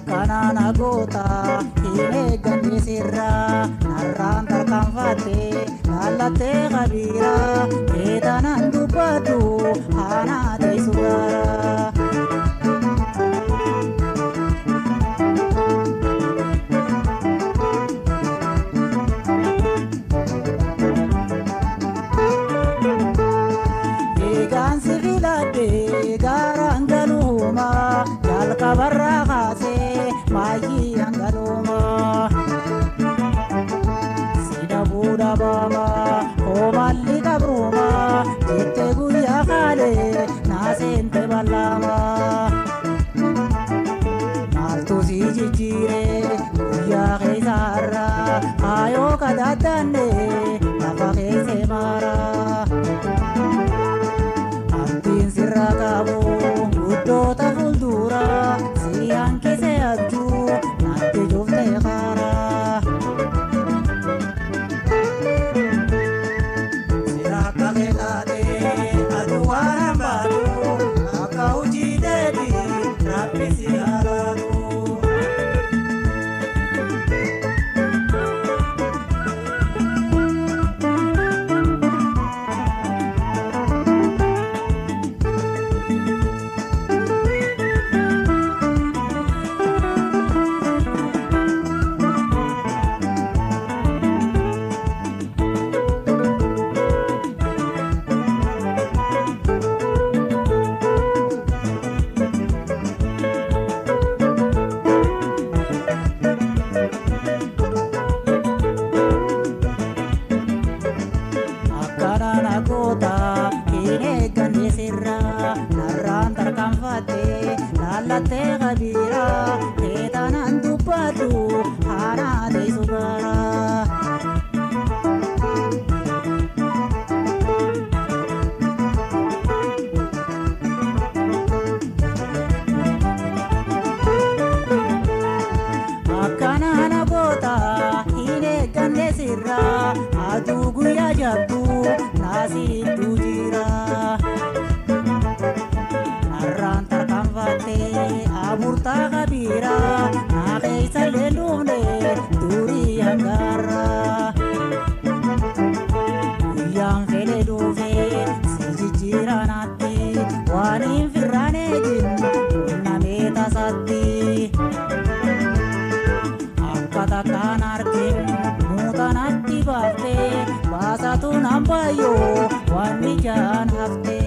Kanana gota hine gandi sirra narran tarkanfate lalate gabira edanan dubatu hana de sugara egan sivilade garangaluma jalkabarra Maji angaloma Sida buda bama Omalli kabruma Jette guya khale Nasente balama Maltu si jijire Guya khizara Ayo kadatane Lafa khize mara Antin sirra kabu Uddo ta fuldura Siyan kise adju Nante jufte khara Sira kagelade Aduwana badu Aka ujidedi Rabbi siyaradu Lalate gabira edanan dubatu hana de sugara Akanana gota hine gande sirra adu guya jabdu nasi tujira Arrantar kanvate amurta gabira Nakeisa lelune duri angara Yang fele duve sijijira nati Wanin firane jin unameta sati Akkata kanarkin mutanatti bafte Basatu nambayo wani jan hafte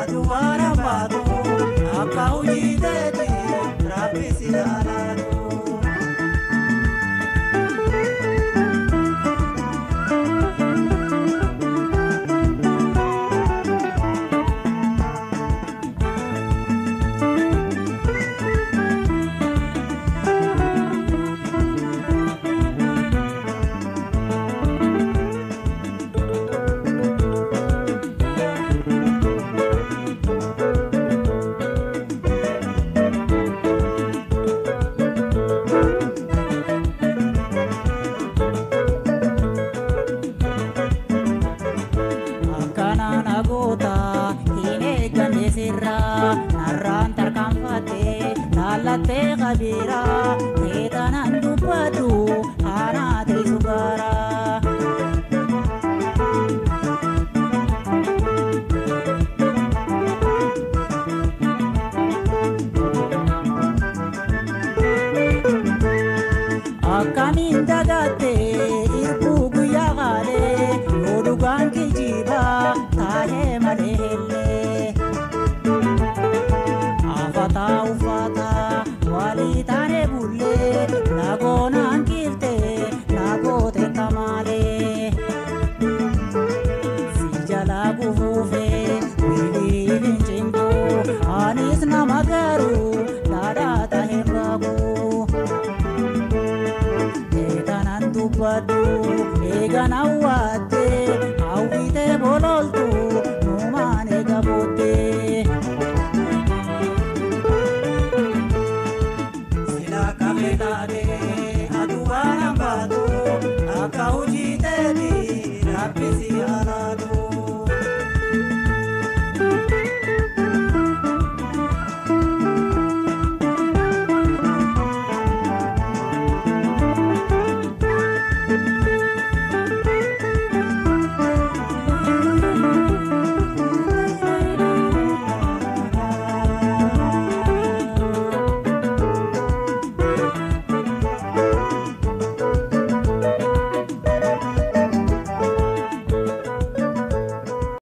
Aduwana badu, aka ujidedi, Rabbi siyaradu. Narran tarkanfate lalate gabira edanan dubatu hana de sugara Akamin dagate irbu guya gale yodugan kijiba tahe malehelle Ufata wali tane bulle lagona ankirte lagote tamale sijala gufufe wili vinchingo anis namagaru lada tahembagu etanan tubadu eganawate awite bololtu numane gabu akka hojii